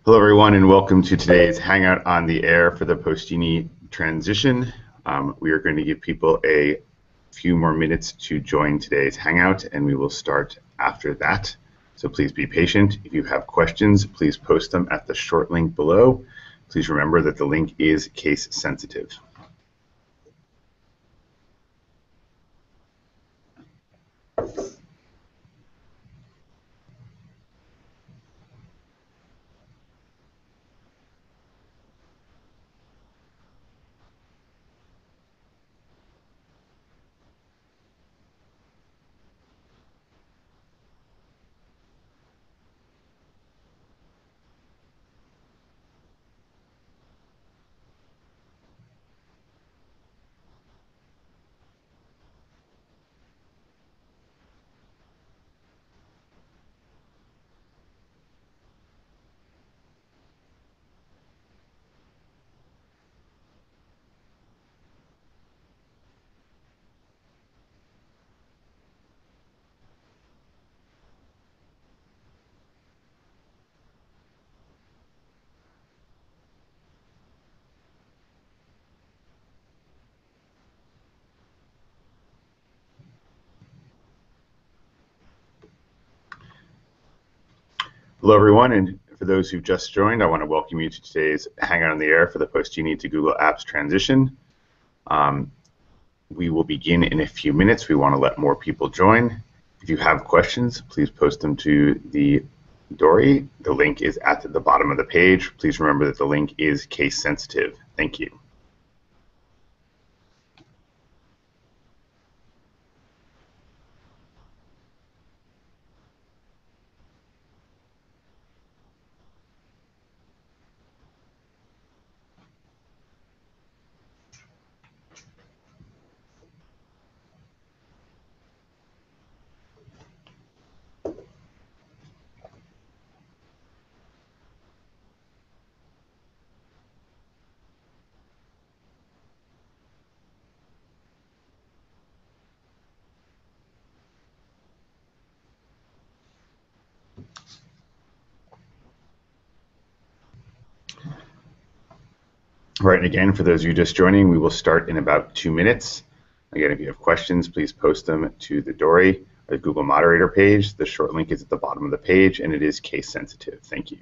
Hello, everyone, and welcome to today's Hangout on the Air for the Postini transition. We are going to give people a few more minutes to join today's Hangout, and we will start after that. So please be patient. If you have questions, please post them at the short link below. Please remember that the link is case sensitive. Hello, everyone, and for those who've just joined, I want to welcome you to today's Hangout on the Air for the Postini to Google Apps transition. We will begin in a few minutes. We want to let more people join. If you have questions, please post them to the Dory. The link is at the bottom of the page. Please remember that the link is case sensitive. Thank you. Right, and again, for those of you just joining, we will start in about 2 minutes. Again, if you have questions, please post them to the Dory or the Google moderator page. The short link is at the bottom of the page, and it is case sensitive. Thank you.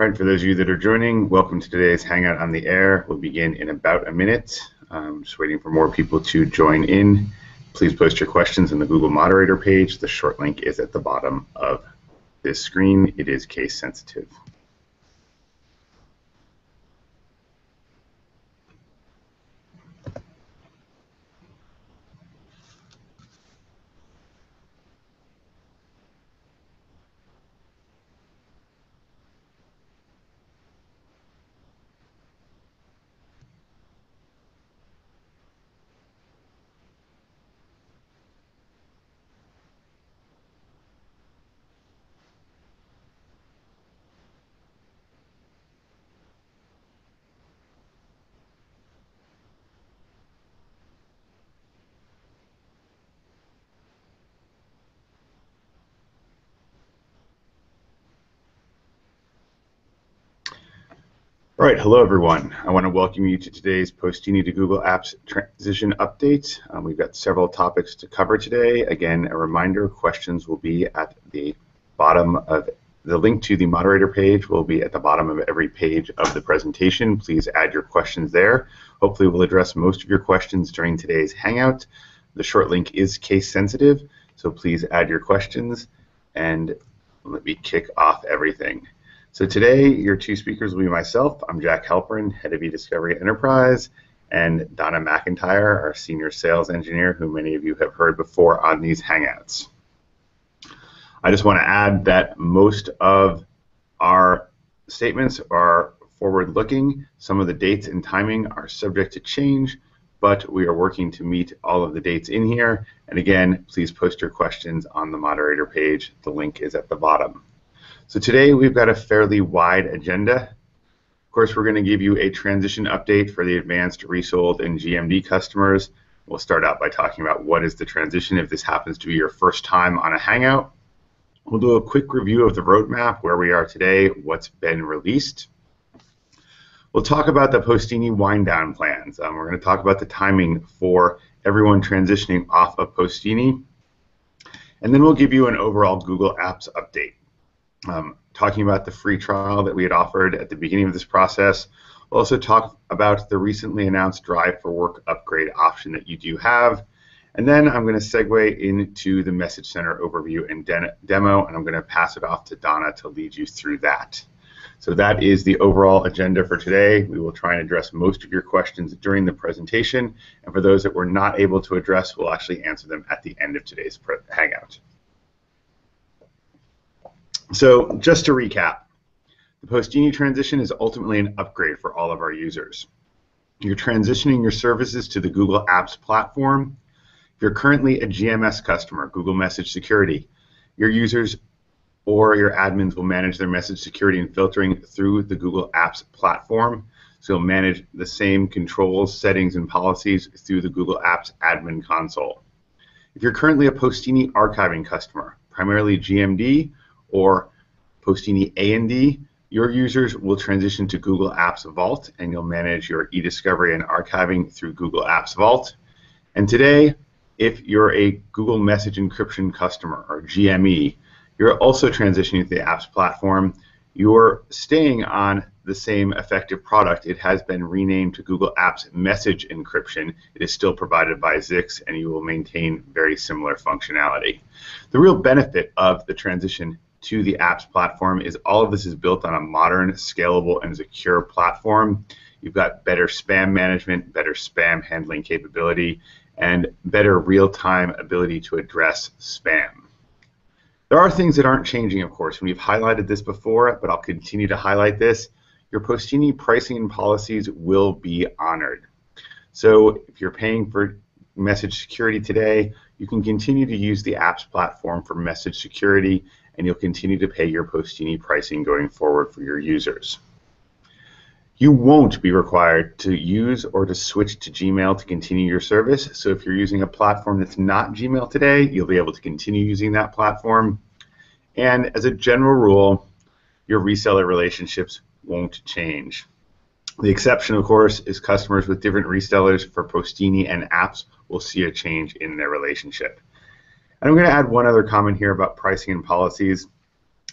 All right, for those of you that are joining, welcome to today's Hangout on the Air. We'll begin in about a minute. Just waiting for more people to join in. Please post your questions in the Google moderator page. The short link is at the bottom of this screen. It is case sensitive. All right, hello everyone. I want to welcome you to today's Postini to Google Apps transition update. We've got several topics to cover today. Again, a reminder, questions will be at the bottom of the link to the moderator page will be at the bottom of every page of the presentation. Please add your questions there. Hopefully we'll address most of your questions during today's Hangout. The short link is case sensitive, so please add your questions and let me kick off everything. So today, your two speakers will be myself. I'm Jack Halperin, Head of eDiscovery Enterprise, and Donna McIntyre, our senior sales engineer, who many of you have heard before on these Hangouts. I just want to add that most of our statements are forward-looking. Some of the dates and timing are subject to change, but we are working to meet all of the dates in here. And again, please post your questions on the moderator page. The link is at the bottom. So today we've got a fairly wide agenda. Of course, we're going to give you a transition update for the advanced, resold, and GMD customers. We'll start out by talking about what is the transition if this happens to be your first time on a Hangout. We'll do a quick review of the roadmap, where we are today, what's been released. We'll talk about the Postini wind-down plans. We're going to talk about the timing for everyone transitioning off of Postini. And then we'll give you an overall Google Apps update. Talking about the free trial that we had offered at the beginning of this process. We'll also talk about the recently announced Drive for Work upgrade option that you do have. And then I'm going to segue into the Message Center overview and demo, and I'm going to pass it off to Donna to lead you through that. So that is the overall agenda for today. We will try and address most of your questions during the presentation, and for those that we're not able to address, we'll actually answer them at the end of today's Hangout. So just to recap, the Postini transition is ultimately an upgrade for all of our users. You're transitioning your services to the Google Apps platform. If you're currently a GMS customer, Google Message Security, your users or your admins will manage their message security and filtering through the Google Apps platform. So you'll manage the same controls, settings, and policies through the Google Apps admin console. If you're currently a Postini archiving customer, primarily GMD or Postini A&D, your users will transition to Google Apps Vault, and you'll manage your e-discovery and archiving through Google Apps Vault. And today, if you're a Google Message Encryption customer, or GME, you're also transitioning to the apps platform. You're staying on the same effective product. It has been renamed to Google Apps Message Encryption. It is still provided by Zix, and you will maintain very similar functionality. The real benefit of the transition to the apps platform is all of this is built on a modern, scalable, and secure platform. You've got better spam management, better spam handling capability, and better real-time ability to address spam. There are things that aren't changing, of course, and we've highlighted this before, but I'll continue to highlight this. Your Postini pricing and policies will be honored. So if you're paying for message security today, you can continue to use the apps platform for message security, and you'll continue to pay your Postini pricing going forward for your users. You won't be required to use or to switch to Gmail to continue your service. So if you're using a platform that's not Gmail today, you'll be able to continue using that platform. And as a general rule, your reseller relationships won't change. The exception, of course, is customers with different resellers for Postini and apps will see a change in their relationship. And I'm going to add one other comment here about pricing and policies.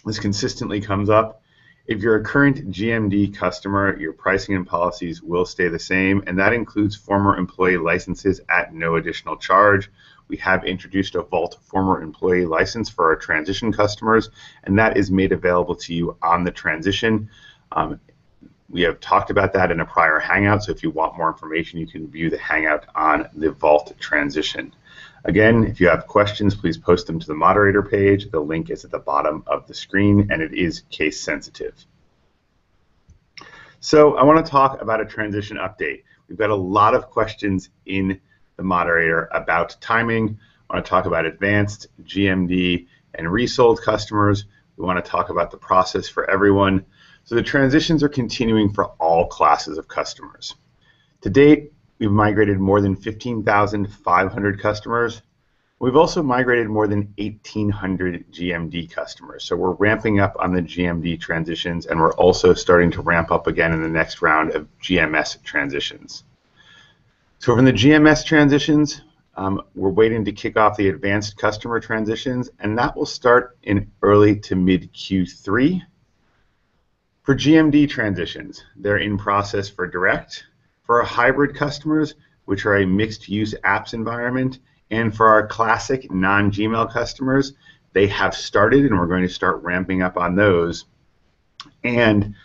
This consistently comes up. If you're a current GMD customer, your pricing and policies will stay the same, and that includes former employee licenses at no additional charge. We have introduced a Vault former employee license for our transition customers, and that is made available to you on the transition. We have talked about that in a prior Hangout, so if you want more information, you can view the Hangout on the Vault transition. Again, if you have questions, please post them to the moderator page. The link is at the bottom of the screen, and it is case sensitive. So I want to talk about a transition update. We've got a lot of questions in the moderator about timing. I want to talk about advanced, GMD, and resold customers. We want to talk about the process for everyone. So the transitions are continuing for all classes of customers. To date, we've migrated more than 15,500 customers. We've also migrated more than 1,800 GMD customers. So we're ramping up on the GMD transitions, and we're also starting to ramp up again in the next round of GMS transitions. So from the GMS transitions, we're waiting to kick off the advanced customer transitions, and that will start in early to mid Q3. For GMD transitions, they're in process for direct. For our hybrid customers, which are a mixed-use apps environment, and for our classic non-Gmail customers, they have started, and we're going to start ramping up on those. And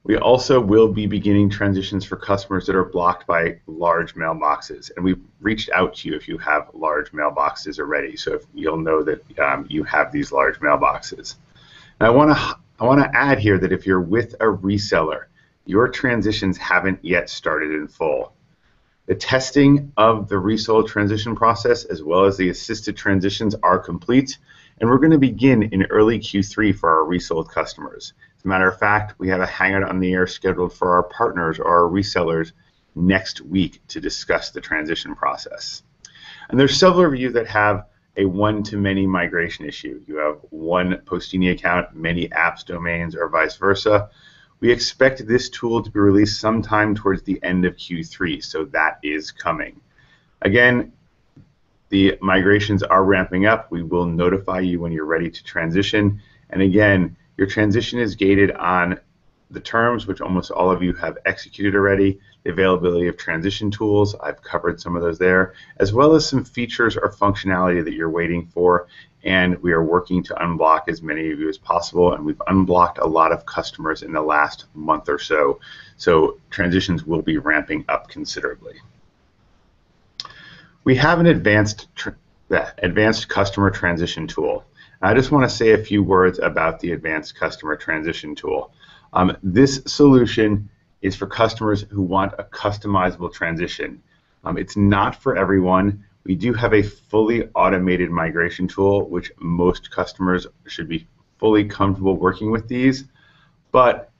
We also will be beginning transitions for customers that are blocked by large mailboxes. And we've reached out to you if you have large mailboxes already. So if you'll know that you have these large mailboxes. Now, I want to add here that if you're with a reseller, your transitions haven't yet started in full. The testing of the resold transition process as well as the assisted transitions are complete, and we're going to begin in early Q3 for our resold customers. As a matter of fact, we have a Hangout on the air scheduled for our partners or our resellers next week to discuss the transition process. And there's several of you that have a one-to-many migration issue. You have one Postini account, many apps, domains, or vice versa. We expect this tool to be released sometime towards the end of Q3, so that is coming. Again, the migrations are ramping up. We will notify you when you're ready to transition. And again, your transition is gated on the terms, which almost all of you have executed already, the availability of transition tools, I've covered some of those there, as well as some features or functionality that you're waiting for, and we are working to unblock as many of you as possible, and we've unblocked a lot of customers in the last month or so, so transitions will be ramping up considerably. We have an advanced customer transition tool. I just want to say a few words about the advanced customer transition tool. This solution is for customers who want a customizable transition. It's not for everyone. We do have a fully automated migration tool, which most customers should be fully comfortable working with these. But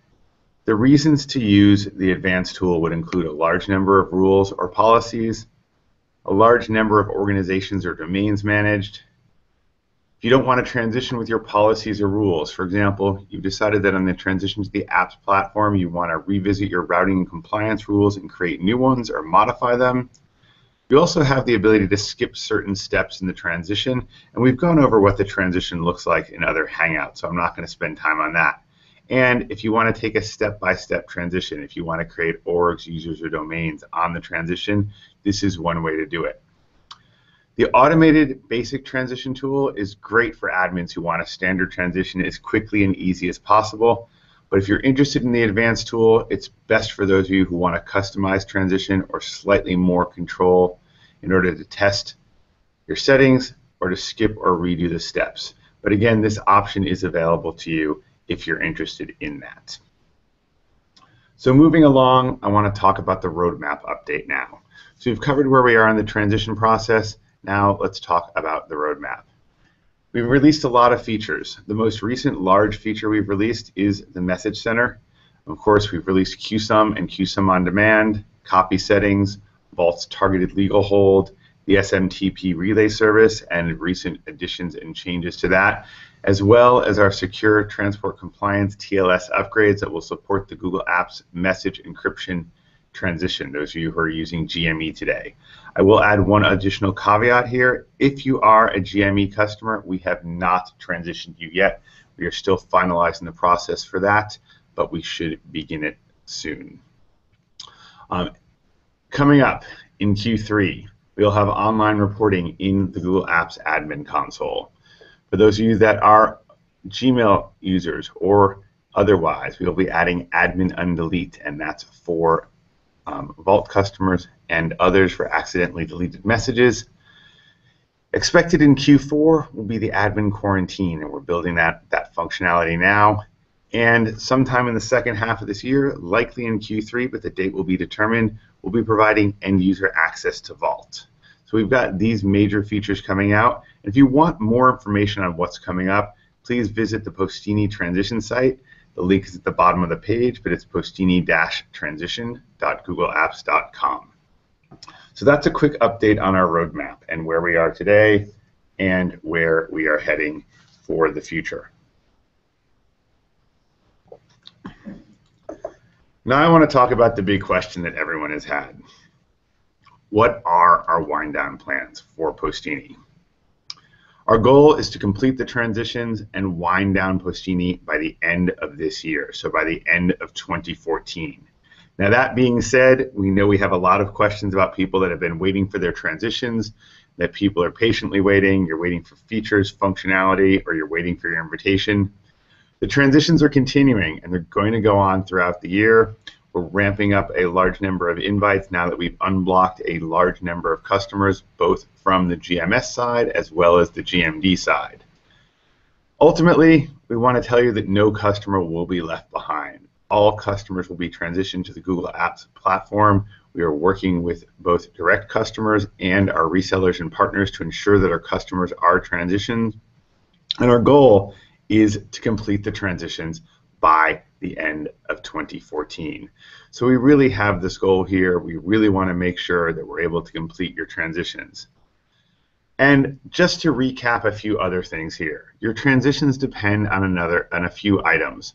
the reasons to use the advanced tool would include a large number of rules or policies, a large number of organizations or domains managed. If you don't want to transition with your policies or rules, for example, you've decided that on the transition to the apps platform, you want to revisit your routing and compliance rules and create new ones or modify them. You also have the ability to skip certain steps in the transition, and we've gone over what the transition looks like in other Hangouts, so I'm not going to spend time on that. And if you want to take a step-by-step transition, if you want to create orgs, users, or domains on the transition, this is one way to do it. The automated basic transition tool is great for admins who want a standard transition as quickly and easy as possible. But if you're interested in the advanced tool, it's best for those of you who want a customized transition or slightly more control in order to test your settings or to skip or redo the steps. But again, this option is available to you if you're interested in that. So moving along, I want to talk about the roadmap update now. So we've covered where we are in the transition process. Now let's talk about the roadmap. We've released a lot of features. The most recent large feature we've released is the Message Center. Of course, we've released QSUM and QSUM on demand, copy settings, Vault's targeted legal hold, the SMTP relay service, and recent additions and changes to that, as well as our secure transport compliance TLS upgrades that will support the Google Apps message encryption transition, those of you who are using GME today. I will add one additional caveat here. If you are a GME customer, we have not transitioned you yet. We are still finalizing the process for that, but we should begin it soon. Coming up in Q3, we'll have online reporting in the Google Apps admin console. For those of you that are Gmail users or otherwise, we'll be adding admin undelete, and that's for Vault customers and others for accidentally deleted messages. Expected in Q4 will be the admin quarantine, and we're building that functionality now. And sometime in the second half of this year, likely in Q3, but the date will be determined, we'll be providing end user access to Vault. So we've got these major features coming out. And if you want more information on what's coming up, please visit the Postini transition site. The link is at the bottom of the page, but it's postini-transition.googleapps.com. So that's a quick update on our roadmap and where we are today and where we are heading for the future. Now I want to talk about the big question that everyone has had. What are our wind down plans for Postini? Our goal is to complete the transitions and wind down Postini by the end of this year, so by the end of 2014. Now that being said, we know we have a lot of questions about people that have been waiting for their transitions, that people are patiently waiting, you're waiting for features, functionality, or you're waiting for your invitation. The transitions are continuing, and they're going to go on throughout the year. We're ramping up a large number of invites now that we've unblocked a large number of customers, both from the GMS side as well as the GMD side. Ultimately, we want to tell you that no customer will be left behind. All customers will be transitioned to the Google Apps platform. We are working with both direct customers and our resellers and partners to ensure that our customers are transitioned. And our goal is to complete the transitions by the end of 2014. So we really have this goal here. We really want to make sure that we're able to complete your transitions. And just to recap a few other things here, your transitions depend on a few items.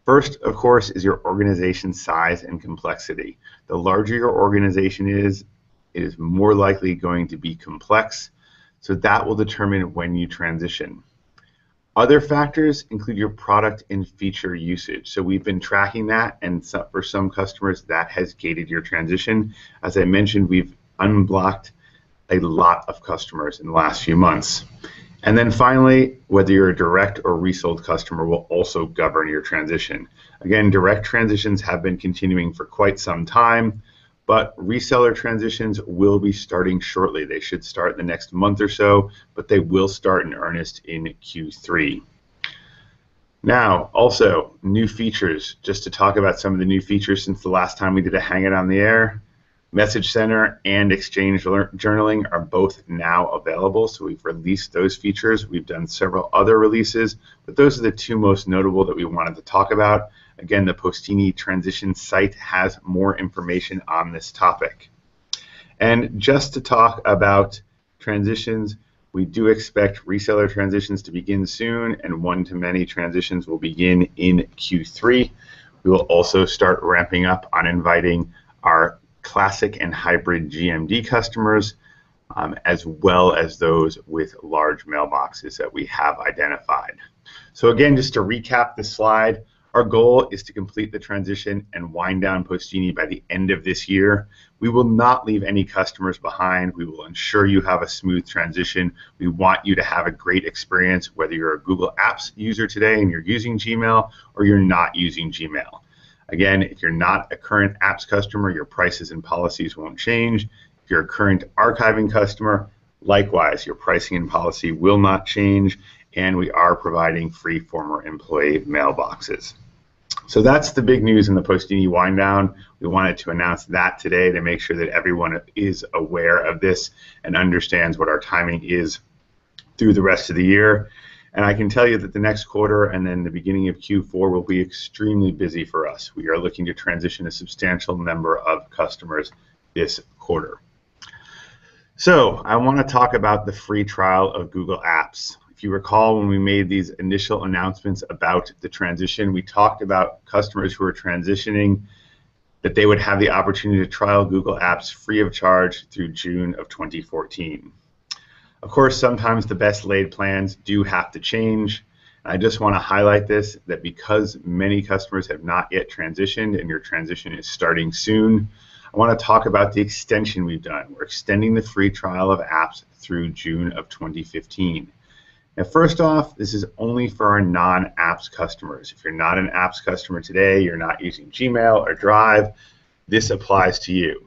First, of course, is your organization size and complexity. The larger your organization is, it is more likely going to be complex, so that will determine when you transition. Other factors include your product and feature usage. So we've been tracking that, and for some customers that has gated your transition. As I mentioned, we've unblocked a lot of customers in the last few months. And then finally, whether you're a direct or resold customer will also govern your transition. Again, direct transitions have been continuing for quite some time, but reseller transitions will be starting shortly. They should start in the next month or so, but they will start in earnest in Q3. Now, also, new features. Just to talk about some of the new features since the last time we did a Hangout on the air. Message Center and Exchange Journaling are both now available, so we've released those features. We've done several other releases, but those are the two most notable that we wanted to talk about. Again, the Postini transition site has more information on this topic. And just to talk about transitions, we do expect reseller transitions to begin soon, and one-to-many transitions will begin in Q3. We will also start ramping up on inviting our classic and hybrid GMD customers, as well as those with large mailboxes that we have identified. So again, just to recap the slide, our goal is to complete the transition and wind down Postini by the end of this year. We will not leave any customers behind. We will ensure you have a smooth transition. We want you to have a great experience, whether you're a Google Apps user today and you're using Gmail or you're not using Gmail. Again, if you're not a current apps customer, your prices and policies won't change. If you're a current archiving customer, likewise, your pricing and policy will not change, and we are providing free former employee mailboxes. So that's the big news in the Postini wind down. We wanted to announce that today to make sure that everyone is aware of this and understands what our timing is through the rest of the year. And I can tell you that the next quarter and then the beginning of Q4 will be extremely busy for us. We are looking to transition a substantial number of customers this quarter. So I want to talk about the free trial of Google Apps. If you recall, when we made these initial announcements about the transition, we talked about customers who are transitioning, that they would have the opportunity to trial Google Apps free of charge through June of 2014. Of course, sometimes the best laid plans do have to change. I just want to highlight this, that because many customers have not yet transitioned and your transition is starting soon, I want to talk about the extension we've done. We're extending the free trial of apps through June of 2015. Now, first off, this is only for our non-apps customers. If you're not an apps customer today, you're not using Gmail or Drive, this applies to you.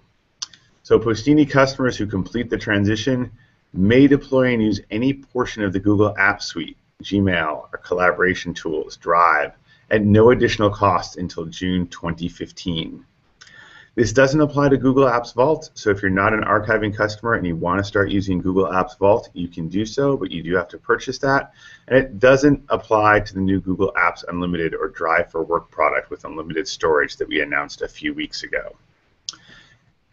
So Postini customers who complete the transition may deploy and use any portion of the Google Apps Suite, Gmail, or collaboration tools, Drive, at no additional cost until June 2015. This doesn't apply to Google Apps Vault, so if you're not an archiving customer and you want to start using Google Apps Vault, you can do so, but you do have to purchase that. And it doesn't apply to the new Google Apps Unlimited or Drive for Work product with unlimited storage that we announced a few weeks ago.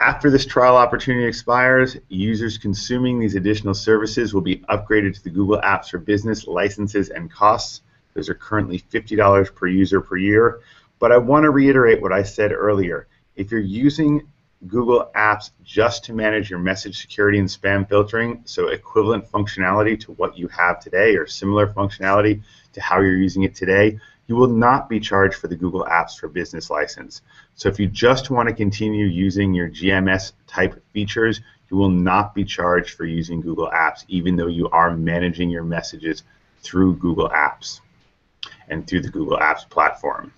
After this trial opportunity expires, users consuming these additional services will be upgraded to the Google Apps for Business licenses and costs. Those are currently $50 per user per year. But I want to reiterate what I said earlier. If you're using Google Apps just to manage your message security and spam filtering, so equivalent functionality to what you have today or similar functionality to how you're using it today, you will not be charged for the Google Apps for Business license. So if you just want to continue using your GMS type features, you will not be charged for using Google Apps, even though you are managing your messages through Google Apps. and through the Google Apps platform.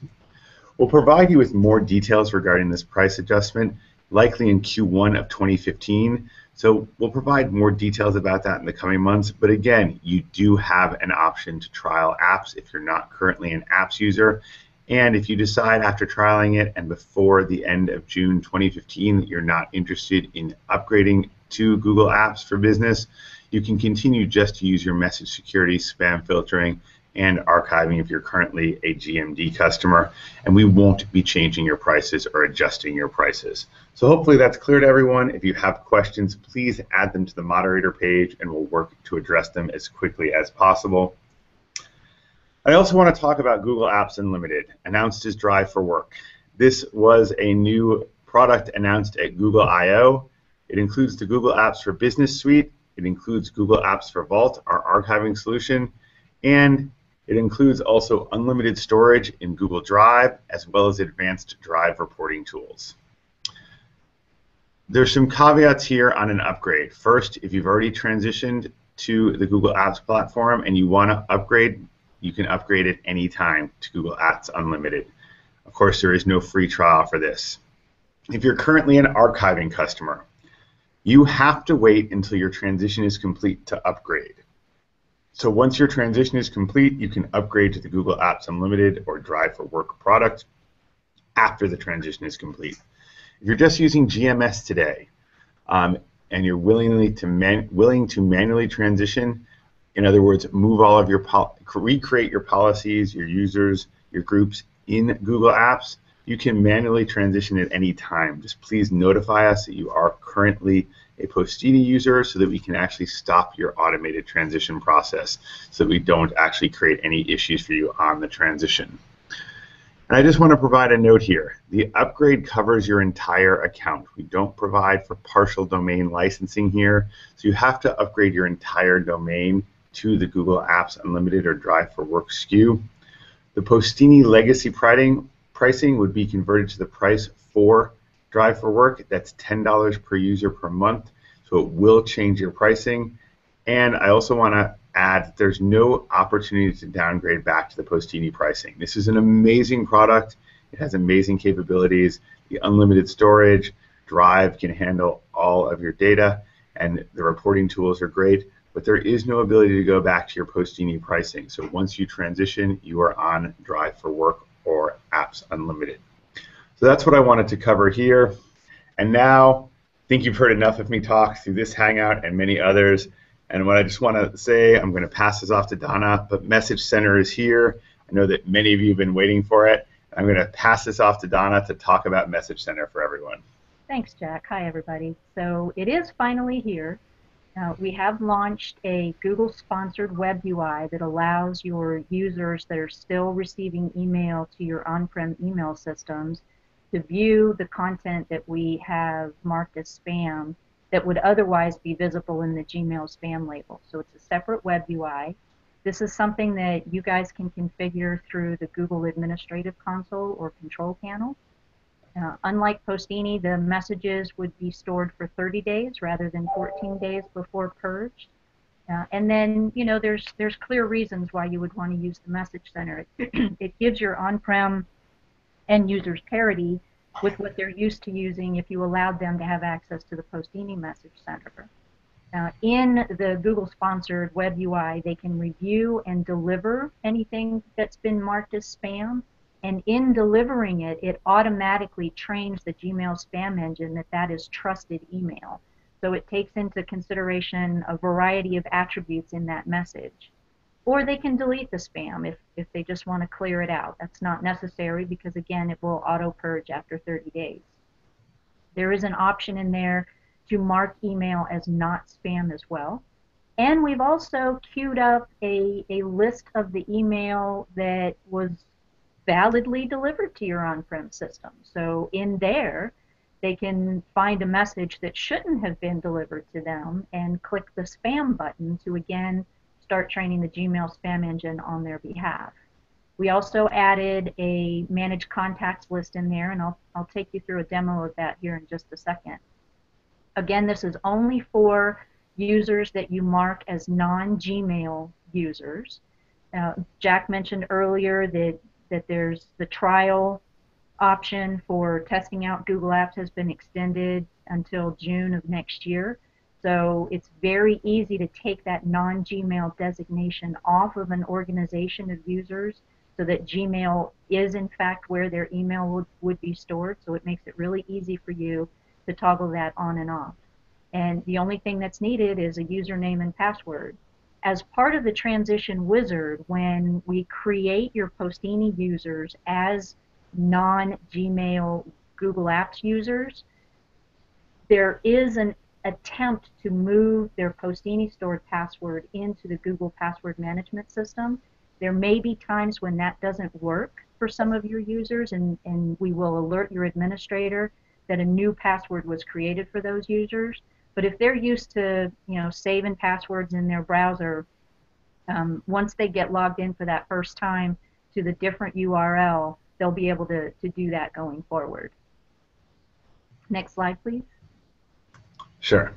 We'll provide you with more details regarding this price adjustment, likely in Q1 of 2015. So we'll provide more details about that in the coming months. But again, you do have an option to trial apps if you're not currently an apps user. And if you decide after trialing it and before the end of June 2015 that you're not interested in upgrading to Google Apps for Business, you can continue just to use your message security, spam filtering, and archiving if you're currently a GMD customer, and we won't be changing your prices or adjusting your prices. So hopefully that's clear to everyone. If you have questions, please add them to the moderator page and we'll work to address them as quickly as possible. I also want to talk about Google Apps Unlimited, announced as Drive for Work. This was a new product announced at Google I/O. It includes the Google Apps for Business suite, it includes Google Apps for Vault, our archiving solution, and it includes also unlimited storage in Google Drive, as well as advanced Drive reporting tools. There's some caveats here on an upgrade. First, if you've already transitioned to the Google Apps platform and you want to upgrade, you can upgrade at any time to Google Apps Unlimited. Of course, there is no free trial for this. If you're currently an archiving customer, you have to wait until your transition is complete to upgrade. So once your transition is complete, you can upgrade to the Google Apps Unlimited or Drive for Work product after the transition is complete. If you're just using GMS today and you're willing to manually transition, in other words, move all of your recreate your policies, your users, your groups in Google Apps, you can manually transition at any time. Just please notify us that you are currently a Postini user so that we can actually stop your automated transition process so that we don't actually create any issues for you on the transition. And I just want to provide a note here. The upgrade covers your entire account. We don't provide for partial domain licensing here, so you have to upgrade your entire domain to the Google Apps Unlimited or Drive for Work SKU. The Postini legacy pricing would be converted to the price for Drive for Work. That's $10 per user per month, so it will change your pricing. And I also want to add that there's no opportunity to downgrade back to the Postini pricing. This is an amazing product. It has amazing capabilities. The unlimited storage, Drive can handle all of your data, and the reporting tools are great, but there is no ability to go back to your Postini pricing. So once you transition, you are on Drive for Work or Apps Unlimited. So that's what I wanted to cover here. And now, I think you've heard enough of me talk through this Hangout and many others. And what I just want to say, I'm going to pass this off to Donna, but Message Center is here. I know that many of you have been waiting for it. I'm going to pass this off to Donna to talk about Message Center for everyone. Thanks, Jack. Hi, everybody. So it is finally here. We have launched a Google-sponsored web UI that allows your users that are still receiving email to your on-prem email systems to view the content that we have marked as spam that would otherwise be visible in the Gmail spam label. So it's a separate web UI. This is something that you guys can configure through the Google Administrative Console or Control Panel. Unlike Postini, the messages would be stored for 30 days rather than 14 days before purged. And then, you know, there's clear reasons why you would want to use the Message Center. It gives your on-prem end users parity with what they're used to using if you allowed them to have access to the Postini Message Center. In the Google-sponsored web UI, they can review and deliver anything that's been marked as spam. And in delivering it, it automatically trains the Gmail spam engine that that is trusted email. So it takes into consideration a variety of attributes in that message. Or they can delete the spam if they just want to clear it out. That's not necessary because, again, it will auto-purge after 30 days. There is an option in there to mark email as not spam as well. And we've also queued up a list of the email that was validly delivered to your on-prem system. So in there, they can find a message that shouldn't have been delivered to them and click the spam button to, again, start training the Gmail spam engine on their behalf. We also added a managed contacts list in there, and I'll take you through a demo of that here in just a second. Again, this is only for users that you mark as non-Gmail users. Jack mentioned earlier that there's the trial option for testing out Google Apps has been extended until June of next year. So it's very easy to take that non-Gmail designation off of an organization of users so that Gmail is in fact where their email would be stored. So it makes it really easy for you to toggle that on and off. And the only thing that's needed is a username and password. As part of the transition wizard, when we create your Postini users as non-Gmail Google Apps users, there is an attempt to move their Postini stored password into the Google password management system. There may be times when that doesn't work for some of your users, and we will alert your administrator that a new password was created for those users. But if they're used to, saving passwords in their browser, once they get logged in for that first time to the different URL, they'll be able to do that going forward. Next slide, please. Sure.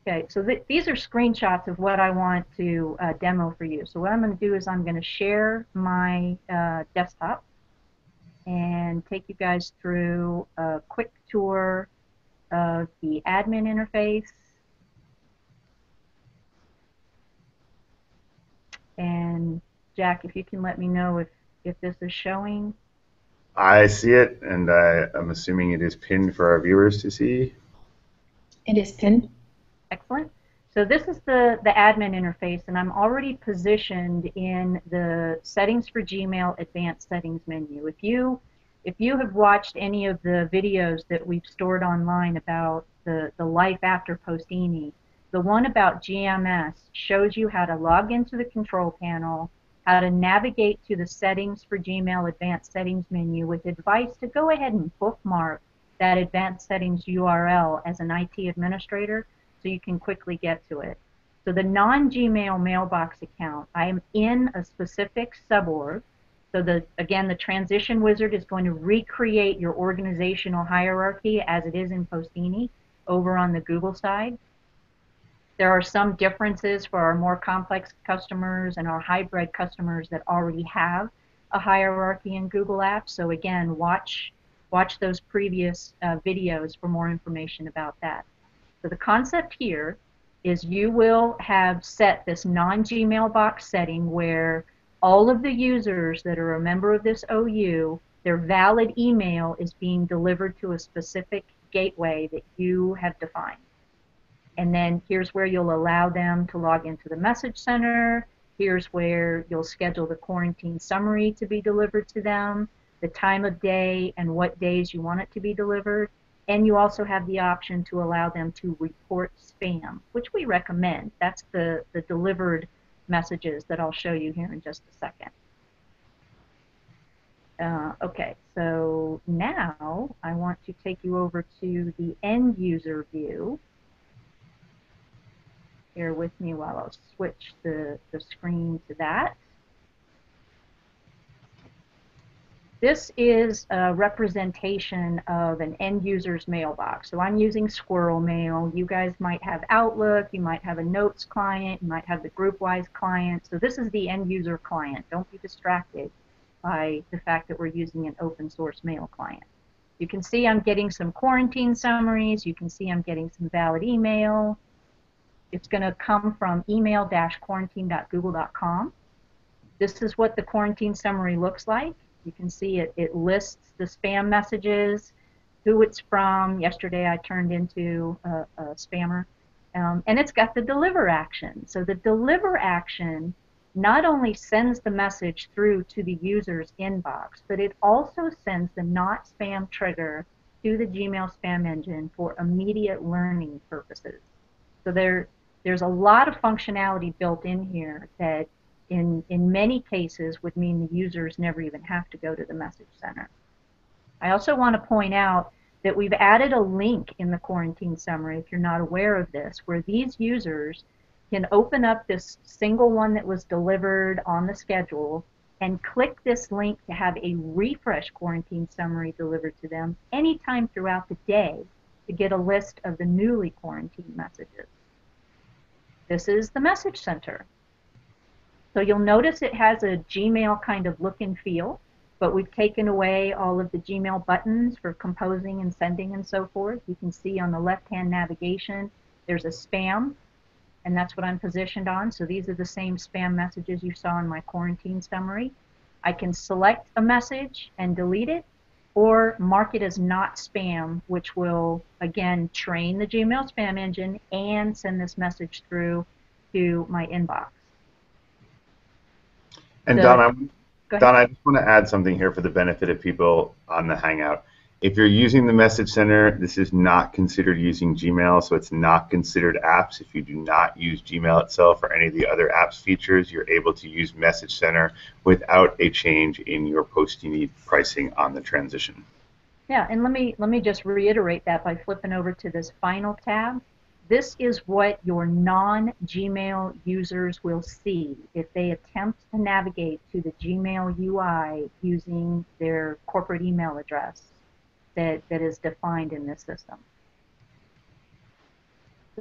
Okay, so these are screenshots of what I want to demo for you. So what I'm going to do is I'm going to share my desktop and take you guys through a quick tour of the admin interface. And Jack, if you can let me know if this is showing. I see it, and I'm assuming it is pinned for our viewers to see. It is pinned. Excellent. So this is the admin interface, and I'm already positioned in the settings for Gmail advanced settings menu. If you have watched any of the videos that we've stored online about the life after Postini, the one about GMS shows you how to log into the control panel, how to navigate to the settings for Gmail advanced settings menu with advice to go ahead and bookmark that advanced settings URL as an IT administrator so you can quickly get to it. So the non-Gmail mailbox account, I am in a specific suborg. So again, the transition wizard is going to recreate your organizational hierarchy as it is in Postini over on the Google side. There are some differences for our more complex customers and our hybrid customers that already have a hierarchy in Google Apps. So again, watch those previous videos for more information about that. So the concept here is you will have set this non-Gmail box setting where all of the users that are a member of this OU, their valid email is being delivered to a specific gateway that you have defined. And then here's where you'll allow them to log into the message center. Here's where you'll schedule the quarantine summary to be delivered to them, the time of day and what days you want it to be delivered. And you also have the option to allow them to report spam, which we recommend. That's the delivered messages that I'll show you here in just a second. Okay, so now I want to take you over to the end user view. Bear with me while I'll switch the screen to that. This is a representation of an end user's mailbox. So I'm using Squirrel Mail. You guys might have Outlook, you might have a Notes client, you might have the GroupWise client. So this is the end user client. Don't be distracted by the fact that we're using an open source mail client. You can see I'm getting some quarantine summaries. You can see I'm getting some valid email. It's going to come from email-quarantine.google.com. This is what the quarantine summary looks like. You can see it lists the spam messages, who it's from. Yesterday I turned into a spammer. And it's got the deliver action. So the deliver action not only sends the message through to the user's inbox, but it also sends the not spam trigger to the Gmail spam engine for immediate learning purposes. So there's a lot of functionality built in here that in many cases would mean the users never even have to go to the message center. I also want to point out that we've added a link in the quarantine summary, if you're not aware of this, where these users can open up this single one that was delivered on the schedule and click this link to have a refresh quarantine summary delivered to them anytime throughout the day to get a list of the newly quarantined messages. This is the message center. So you'll notice it has a Gmail kind of look and feel, but we've taken away all of the Gmail buttons for composing and sending and so forth. You can see on the left-hand navigation, there's a spam, and that's what I'm positioned on. So these are the same spam messages you saw in my quarantine summary. I can select a message and delete it, or mark it as not spam, which will, again, train the Gmail spam engine and send this message through to my inbox. And Go Don, ahead. I just want to add something here for the benefit of people on the Hangout. If you're using the Message Center, this is not considered using Gmail, so it's not considered apps. If you do not use Gmail itself or any of the other apps features, you're able to use Message Center without a change in your Postini pricing on the transition. Yeah, and let me just reiterate that by flipping over to this final tab. This is what your non-Gmail users will see if they attempt to navigate to the Gmail UI using their corporate email address that is defined in this system.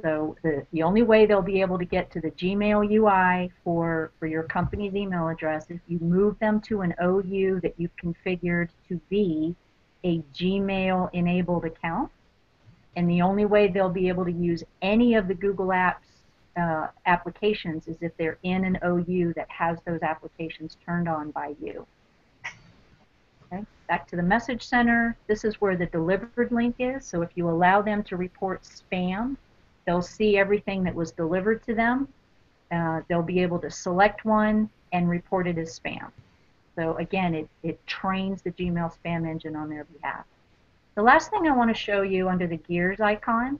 So the only way they'll be able to get to the Gmail UI for your company's email address is if you move them to an OU that you've configured to be a Gmail enabled account. And the only way they'll be able to use any of the Google Apps applications is if they're in an OU that has those applications turned on by you. Okay. Back to the Message Center. This is where the delivered link is. So if you allow them to report spam, they'll see everything that was delivered to them. They'll be able to select one and report it as spam. So again, it trains the Gmail spam engine on their behalf. The last thing I want to show you under the gears icon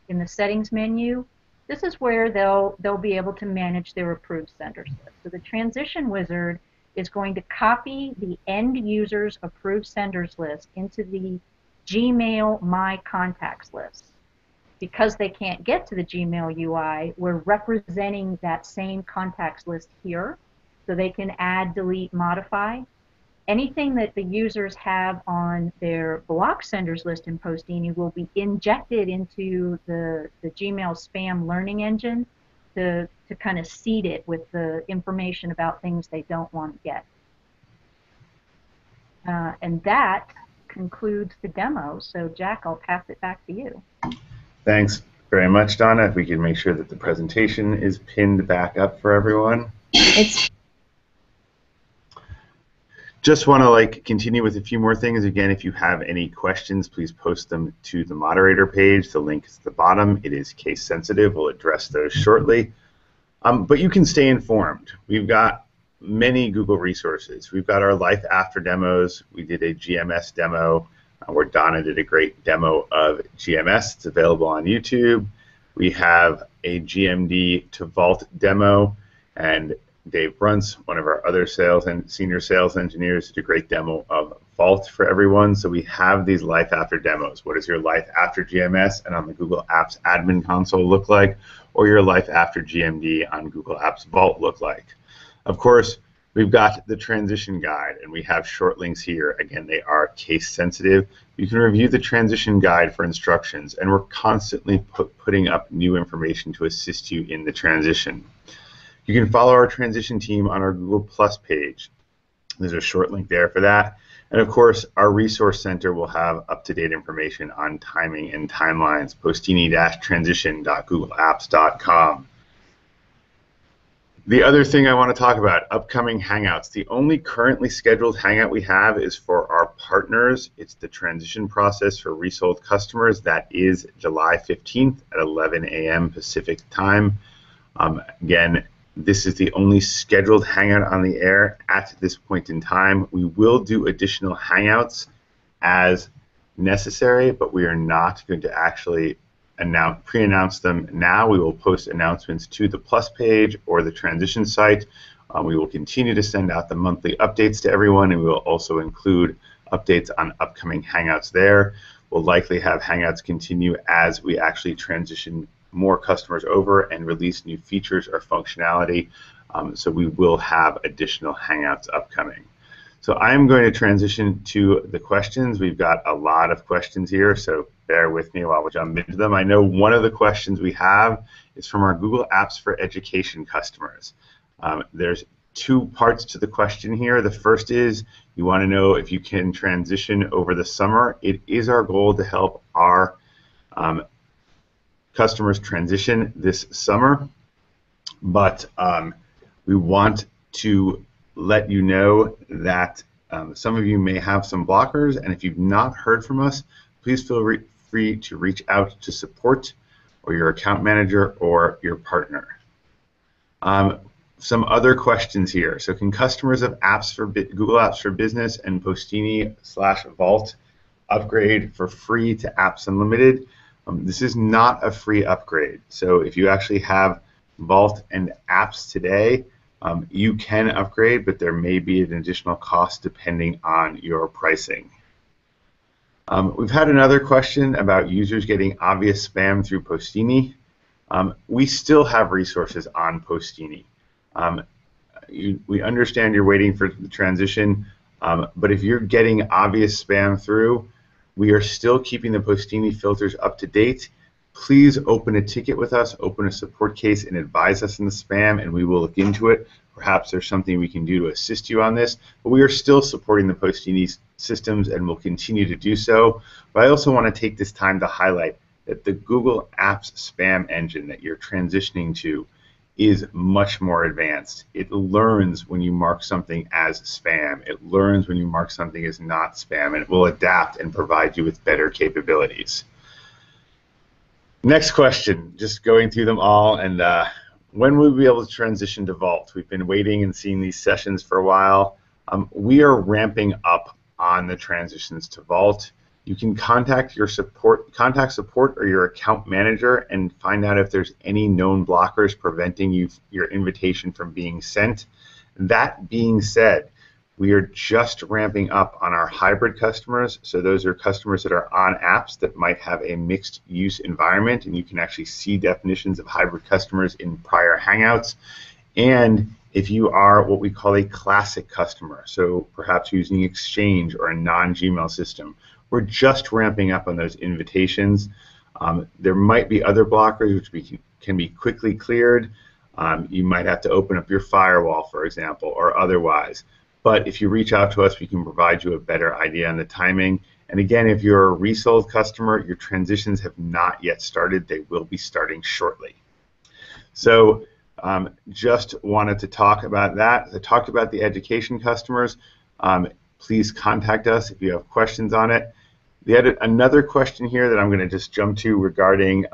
in the settings menu, this is where they'll be able to manage their approved senders list. So the transition wizard is going to copy the end user's approved senders list into the Gmail My Contacts list. Because they can't get to the Gmail UI, we're representing that same contacts list here, so they can add, delete, modify. Anything that the users have on their block senders list in Postini will be injected into the Gmail spam learning engine to kind of seed it with the information about things they don't want to get. And that concludes the demo. So Jack, I'll pass it back to you. Thanks very much, Donna. If we can make sure that the presentation is pinned back up for everyone. Just want to continue with a few more things. Again, if you have any questions, please post them to the moderator page. The link is at the bottom. It is case sensitive. We'll address those shortly. But you can stay informed. We've got many Google resources. We've got our Life After demos. We did a GMS demo where Donna did a great demo of GMS. It's available on YouTube. We have a GMD to Vault demo, and Dave Brunts, one of our other senior sales engineers, did a great demo of Vault for everyone. So we have these Life After demos. What does your Life After GMS and on the Google Apps admin console look like, or your Life After GMD on Google Apps Vault look like? Of course, we've got the transition guide, and we have short links here. Again, they are case sensitive. You can review the transition guide for instructions, and we're constantly putting up new information to assist you in the transition. You can follow our transition team on our Google Plus page. There's a short link there for that. And of course, our resource center will have up-to-date information on timing and timelines, postini-transition.googleapps.com. The other thing I want to talk about, upcoming Hangouts. The only currently scheduled Hangout we have is for our partners. It's the transition process for resold customers. That is July 15th at 11 a.m. Pacific time. Again, this is the only scheduled Hangout on the air at this point in time. We will do additional Hangouts as necessary, but we are not going to actually pre-announce them now. We will post announcements to the Plus page or the transition site. We will continue to send out the monthly updates to everyone, and we will also include updates on upcoming Hangouts there. We'll likely have Hangouts continue as we actually transition more customers over and release new features or functionality. So we will have additional Hangouts upcoming. So I'm going to transition to the questions. We've got a lot of questions here, so bear with me while we jump into them. I know one of the questions we have is from our Google Apps for Education customers. There's two parts to the question here. The first is you want to know if you can transition over the summer. It is our goal to help our customers transition this summer, but we want to let you know that some of you may have some blockers, and if you've not heard from us, please feel free to reach out to support or your account manager or your partner. Some other questions here. So can customers of Google Apps for Business and Postini/Vault upgrade for free to Apps Unlimited? This is not a free upgrade. So if you actually have Vault and Apps today, you can upgrade, but there may be an additional cost depending on your pricing. We've had another question about users getting obvious spam through Postini. We still have resources on Postini. We understand you're waiting for the transition, but if you're getting obvious spam through, we are still keeping the Postini filters up to date. Please open a ticket with us, open a support case, and advise us in the spam, and we will look into it. Perhaps there's something we can do to assist you on this, but we are still supporting the Postini systems and will continue to do so. But I also want to take this time to highlight that the Google Apps spam engine that you're transitioning to is much more advanced. It learns when you mark something as spam. It learns when you mark something as not spam, and it will adapt and provide you with better capabilities. Next question, just going through them all, and when will we be able to transition to Vault? We've been waiting and seeing these sessions for a while. We are ramping up on the transitions to Vault. You can contact support or your account manager and find out if there's any known blockers preventing your invitation from being sent. That being said, we are just ramping up on our hybrid customers. So those are customers that are on apps that might have a mixed use environment, and you can actually see definitions of hybrid customers in prior Hangouts. And if you are what we call a classic customer, so perhaps using Exchange or a non-Gmail system, we're just ramping up on those invitations. There might be other blockers which can be quickly cleared. You might have to open up your firewall, for example, or otherwise. But if you reach out to us, we can provide you a better idea on the timing. And again, if you're a resold customer, your transitions have not yet started. They will be starting shortly. So just wanted to talk about that. I talked about the education customers. Please contact us if you have questions on it. We had another question here that I'm going to just jump to regarding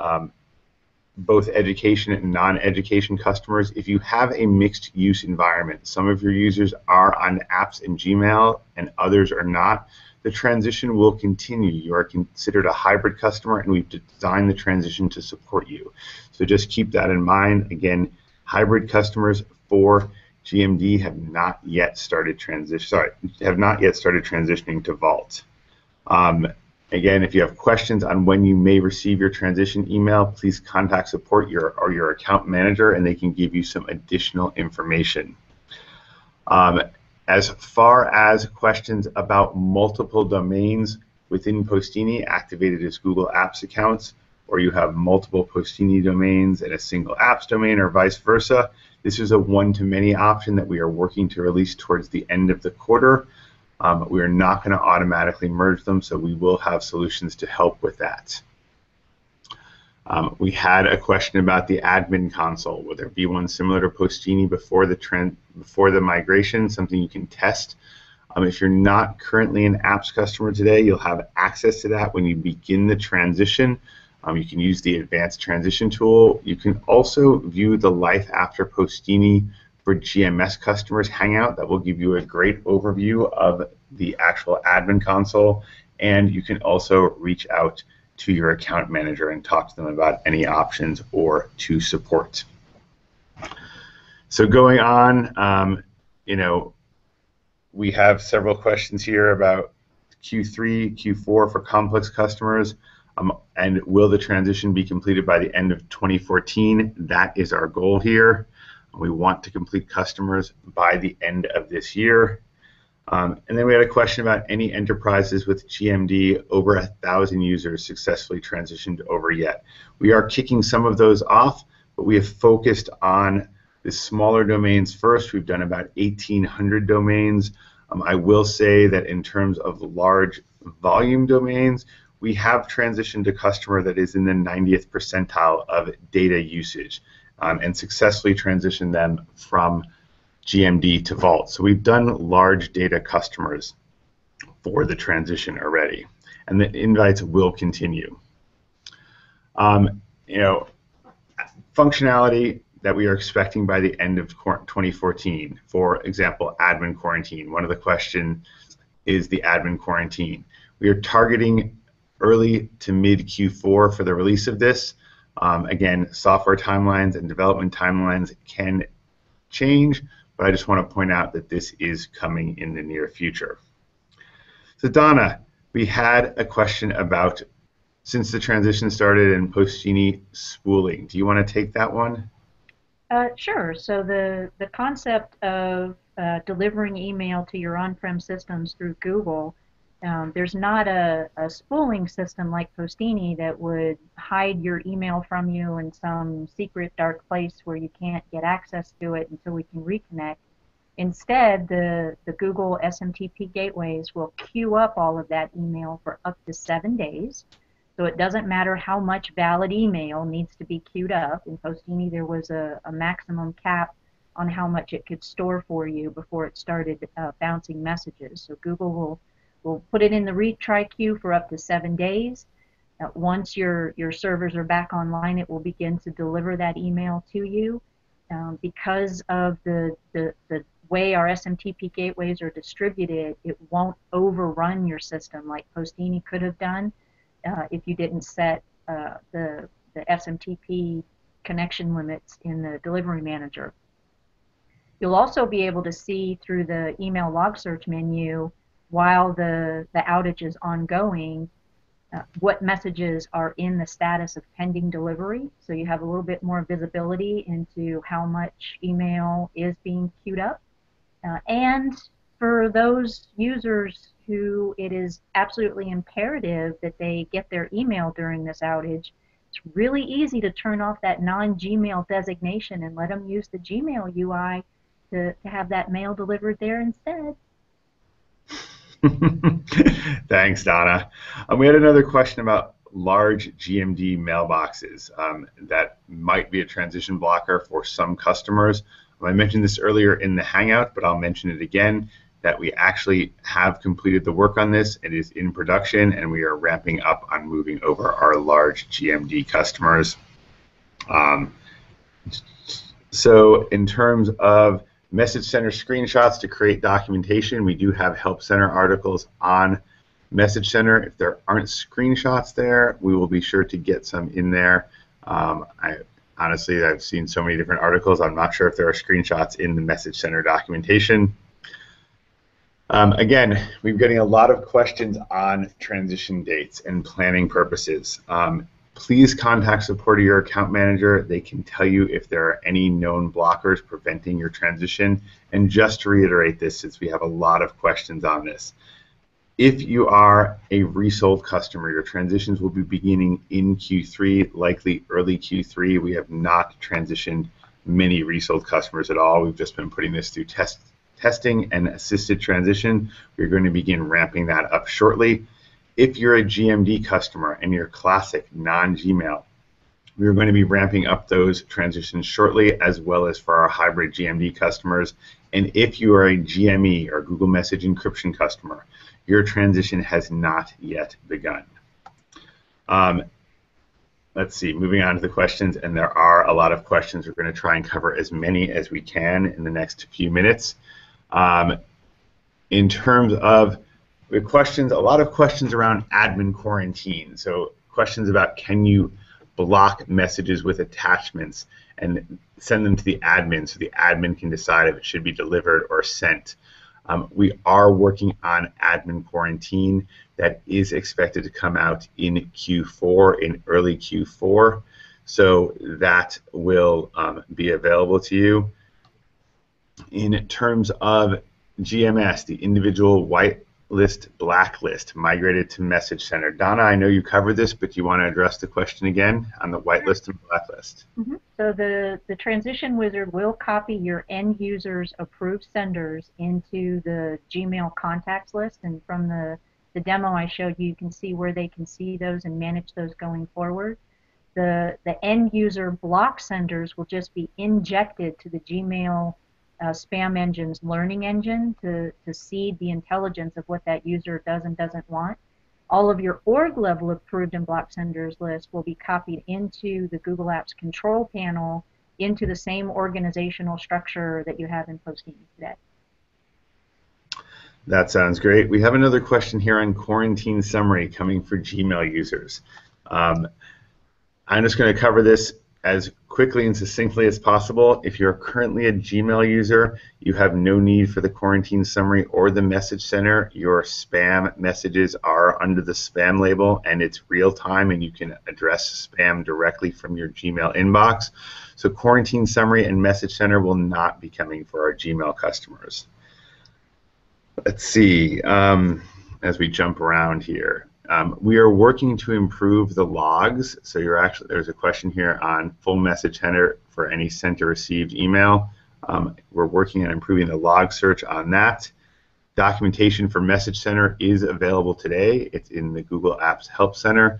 both education and non-education customers. If you have a mixed use environment, some of your users are on apps in Gmail and others are not, the transition will continue. You are considered a hybrid customer, and we've designed the transition to support you. So just keep that in mind. Again, hybrid customers for GMD have not yet started transitioning to Vault. Again, if you have questions on when you may receive your transition email, please contact support or your account manager, and they can give you some additional information. As far as questions about multiple domains within Postini activated as Google Apps accounts, or you have multiple Postini domains and a single apps domain, or vice versa, this is a one-to-many option that we are working to release towards the end of the quarter. We are not going to automatically merge them, so we will have solutions to help with that. We had a question about the admin console. Will there be one similar to Postini before the migration, something you can test? If you're not currently an apps customer today, you'll have access to that when you begin the transition. You can use the advanced transition tool. You can also view the life after Postini for GMS customers Hangout. That will give you a great overview of the actual admin console, and you can also reach out to your account manager and talk to them about any options or to support. So going on, we have several questions here about Q3, Q4 for complex customers, and will the transition be completed by the end of 2014? That is our goal here. We want to complete customers by the end of this year. And then we had a question about any enterprises with GMD over 1,000 users successfully transitioned over yet. We are kicking some of those off, but we have focused on the smaller domains first. We've done about 1,800 domains. I will say that in terms of large volume domains, we have transitioned a customer that is in the 90th percentile of data usage and successfully transitioned them from GMD to Vault. So we've done large data customers for the transition already, and the invites will continue. Functionality that we are expecting by the end of 2014, for example, admin quarantine. One of the questions is the admin quarantine. We are targeting early to mid Q4 for the release of this. Again, software timelines and development timelines can change, but I just want to point out that this is coming in the near future. So Donna, we had a question about, since the transition started, and Postini spooling. Do you want to take that one? Sure. So the concept of delivering email to your on-prem systems through Google, there's not a spooling system like Postini that would hide your email from you in some secret dark place where you can't get access to it until we can reconnect. Instead, the Google SMTP gateways will queue up all of that email for up to 7 days. So it doesn't matter how much valid email needs to be queued up. In Postini, there was a maximum cap on how much it could store for you before it started bouncing messages. So Google will put it in the retry queue for up to 7 days. Once your servers are back online, it will begin to deliver that email to you. Because of the way our SMTP gateways are distributed, it won't overrun your system like Postini could have done if you didn't set the SMTP connection limits in the delivery manager. You'll also be able to see through the email log search menu while the outage is ongoing what messages are in the status of pending delivery. So you have a little bit more visibility into how much email is being queued up. And for those users who it is absolutely imperative that they get their email during this outage, it's really easy to turn off that non-Gmail designation and let them use the Gmail UI to have that mail delivered there instead. Thanks, Donna. We had another question about large GMD mailboxes that might be a transition blocker for some customers. I mentioned this earlier in the Hangout, but I'll mention it again, that we actually have completed the work on this. It is in production, and we are ramping up on moving over our large GMD customers. So in terms of Message Center screenshots to create documentation, we do have Help Center articles on Message Center. If there aren't screenshots there, we will be sure to get some in there. Honestly, I've seen so many different articles, I'm not sure if there are screenshots in the Message Center documentation. Again, we're getting a lot of questions on transition dates and planning purposes. Please contact support of your account manager. They can tell you if there are any known blockers preventing your transition. And just to reiterate this, since we have a lot of questions on this, if you are a resold customer, your transitions will be beginning in Q3, likely early Q3. We have not transitioned many resold customers at all. We've just been putting this through testing and assisted transition. We're going to begin ramping that up shortly. If you're a GMD customer and you're classic non-Gmail, we're going to be ramping up those transitions shortly, as well as for our hybrid GMD customers. And if you are a GME or Google Message Encryption customer, your transition has not yet begun. Let's see, moving on to the questions, and there are a lot of questions. We're going to try and cover as many as we can in the next few minutes. In terms of the questions, a lot of questions around admin quarantine. So questions about, can you block messages with attachments and send them to the admin so the admin can decide if it should be delivered or sent. We are working on admin quarantine that is expected to come out in Q4, in early Q4. So that will be available to you. In terms of GMS, the individual white whitelist blacklist migrated to Message Center. Donna, I know you covered this, but do you want to address the question again on the whitelist and blacklist? So the transition wizard will copy your end users' approved senders into the Gmail contacts list, and from the demo I showed you, you can see where they can see those and manage those going forward. The end user block senders will just be injected to the Gmail spam engine's learning engine to seed the intelligence of what that user does and doesn't want. All of your org level approved and blocked senders list will be copied into the Google Apps control panel into the same organizational structure that you have in Postini today. That sounds great. We have another question here on quarantine summary coming for Gmail users. I'm just going to cover this as quickly and succinctly as possible. If you're currently a Gmail user, you have no need for the quarantine summary or the message center. Your spam messages are under the spam label, and it's real time, and you can address spam directly from your Gmail inbox. So quarantine summary and message center will not be coming for our Gmail customers. Let's see, as we jump around here. We are working to improve the logs. So there's a question here on full message header for any sent or received email. We're working on improving the log search on that. Documentation for Message Center is available today. It's in the Google Apps Help Center.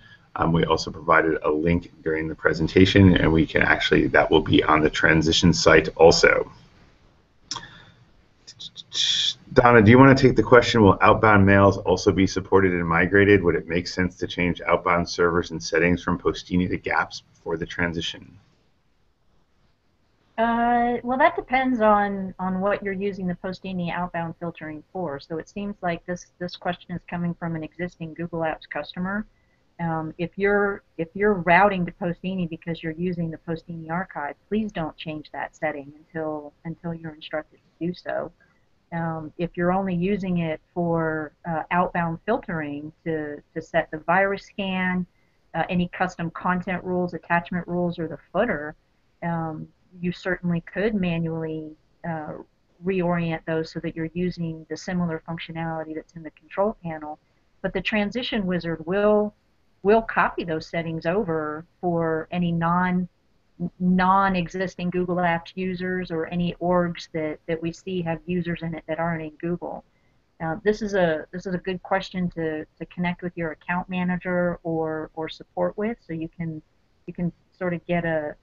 We also provided a link during the presentation, and we can actually, that will be on the transition site also. Donna, do you want to take the question, will outbound mails also be supported and migrated? Would it make sense to change outbound servers and settings from Postini to GAPS before the transition? Well, that depends on what you're using the Postini outbound filtering for. So it seems like this question is coming from an existing Google Apps customer. If you're routing to Postini because you're using the Postini archive, please don't change that setting until you're instructed to do so. If you're only using it for outbound filtering to set the virus scan, any custom content rules, attachment rules, or the footer, you certainly could manually reorient those so that you're using the similar functionality that's in the control panel. But the transition wizard will copy those settings over for any non-existing Google Apps users or any orgs that we see have users in it that aren't in Google. This is a good question to connect with your account manager or support with, so you can sort of get a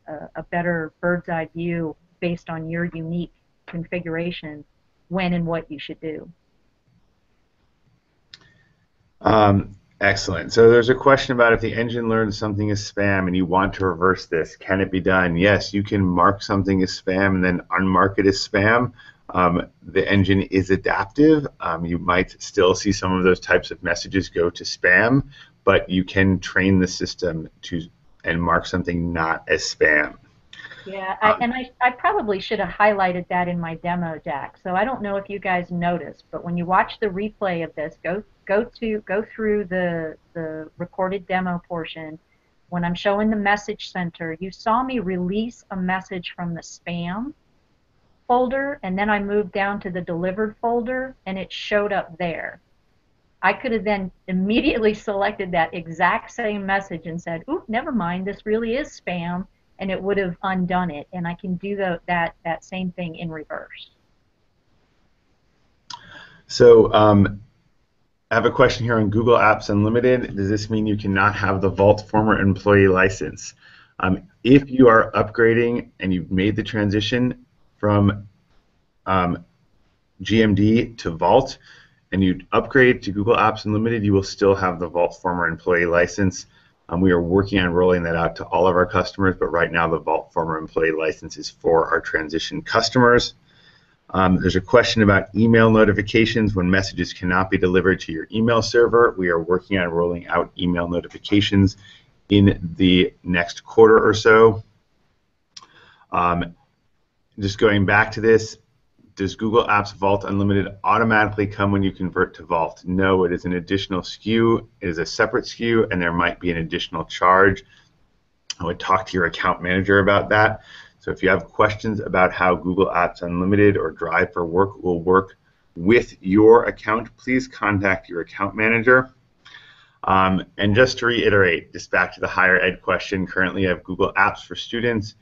better bird's eye view based on your unique configuration when and what you should do. Excellent. So there's a question about if the engine learns something is spam and you want to reverse this, can it be done? Yes, you can mark something as spam and then unmark it as spam. The engine is adaptive. You might still see some of those types of messages go to spam, but you can train the system and mark something not as spam. Yeah, I probably should have highlighted that in my demo, Jack. So I don't know if you guys noticed, but when you watch the replay of this, go through the recorded demo portion. When I'm showing the message center, you saw me release a message from the spam folder, and then I moved down to the delivered folder, and it showed up there. I could have then immediately selected that exact same message and said, "Oop, never mind, this really is spam," and it would have undone it. And I can do that same thing in reverse. So I have a question here on Google Apps Unlimited. Does this mean you cannot have the Vault former employee license? If you are upgrading and you've made the transition from GMD to Vault and you upgrade to Google Apps Unlimited, you will still have the Vault former employee license. We are working on rolling that out to all of our customers, but right now the Vault former employee license is for our transition customers. There's a question about email notifications when messages cannot be delivered to your email server. We are working on rolling out email notifications in the next quarter or so. Just going back to this, does Google Apps Vault Unlimited automatically come when you convert to Vault? No, it is an additional SKU. It is a separate SKU, and there might be an additional charge. I would talk to your account manager about that. So if you have questions about how Google Apps Unlimited or Drive for Work will work with your account, please contact your account manager. And just to reiterate, just back to the higher ed question, currently I have Google Apps for students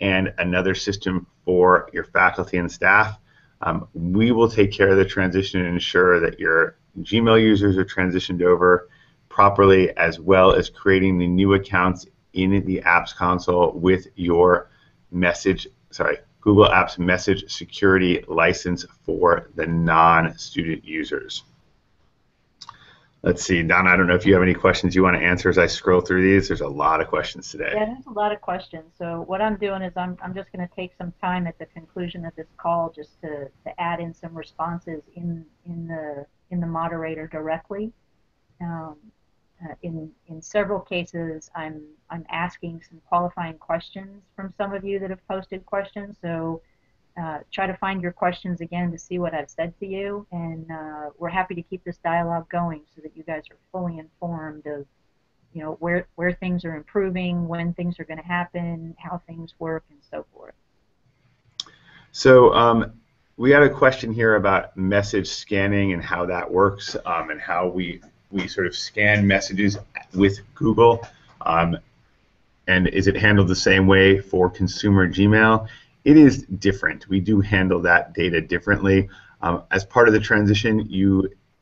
and another system for your faculty and staff. We will take care of the transition and ensure that your Gmail users are transitioned over properly, as well as creating the new accounts in the Apps console with your Google Apps message security license for the non-student users. Let's see, Donna, I don't know if you have any questions you want to answer as I scroll through these. There's a lot of questions today. Yeah, there's a lot of questions. So what I'm doing is I'm just going to take some time at the conclusion of this call just to add in some responses in the moderator directly. In several cases, I'm asking some qualifying questions from some of you that have posted questions. So try to find your questions again to see what I've said to you, and we're happy to keep this dialogue going so that you guys are fully informed of, you know, where things are improving, when things are going to happen, how things work, and so forth. So we had a question here about message scanning and how that works, and how we sort of scan messages with Google, and is it handled the same way for consumer Gmail? It is different. We do handle that data differently. As part of the transition,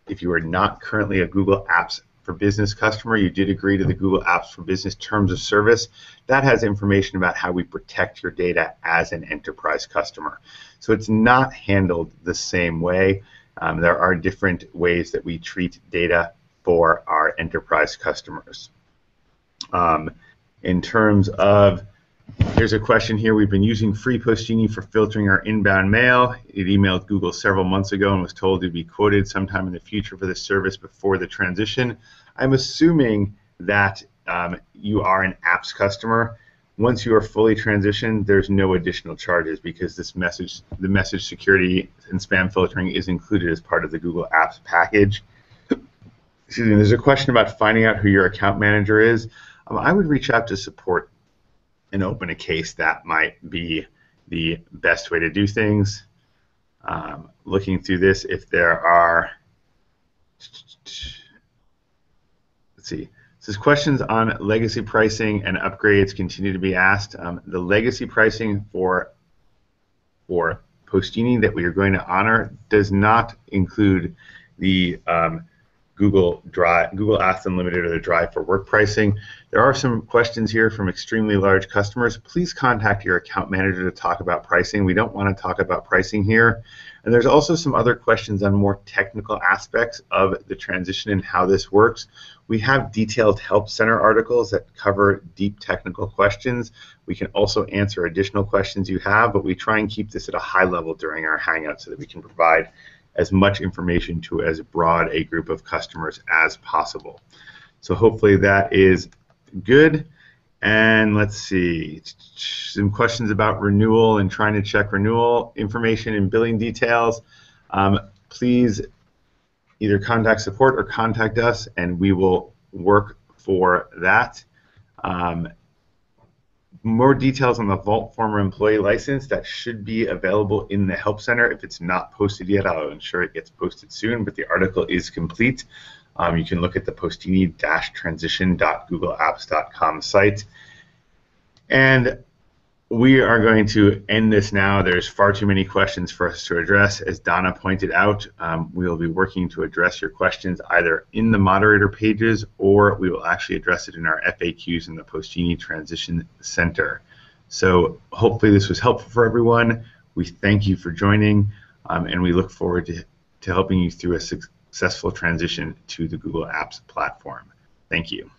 if you are not currently a Google Apps for Business customer, you did agree to the Google Apps for Business Terms of Service. That has information about how we protect your data as an enterprise customer. So it's not handled the same way. There are different ways that we treat data for our enterprise customers. In terms of, here's a question here. We've been using free Postini for filtering our inbound mail. It emailed Google several months ago and was told to be quoted sometime in the future for this service before the transition. I'm assuming that you are an apps customer. Once you are fully transitioned, there's no additional charges because the message security and spam filtering is included as part of the Google Apps package. Excuse me, there's a question about finding out who your account manager is. I would reach out to support and open a case. That might be the best way to do things. Looking through this, if there are, let's see, so questions on legacy pricing and upgrades continue to be asked. The legacy pricing for Postini that we are going to honor does not include the Google Apps Unlimited or the Drive for Work pricing. There are some questions here from extremely large customers. Please contact your account manager to talk about pricing. We don't want to talk about pricing here. And there's also some other questions on more technical aspects of the transition and how this works. We have detailed Help Center articles that cover deep technical questions. We can also answer additional questions you have, but we try and keep this at a high level during our Hangout so that we can provide as much information to as broad a group of customers as possible. So hopefully that is good. And let's see, some questions about renewal and trying to check renewal information and billing details. Please either contact support or contact us and we will work for that. More details on the Vault former employee license that should be available in the Help Center. If it's not posted yet, I'll ensure it gets posted soon, but the article is complete. You can look at the postini-transition.googleapps.com site. And we are going to end this now. There's far too many questions for us to address. As Donna pointed out, we will be working to address your questions either in the moderator pages or we will actually address it in our FAQs in the Postini Transition Center. So hopefully this was helpful for everyone. We thank you for joining and we look forward to helping you through a successful transition to the Google Apps platform. Thank you.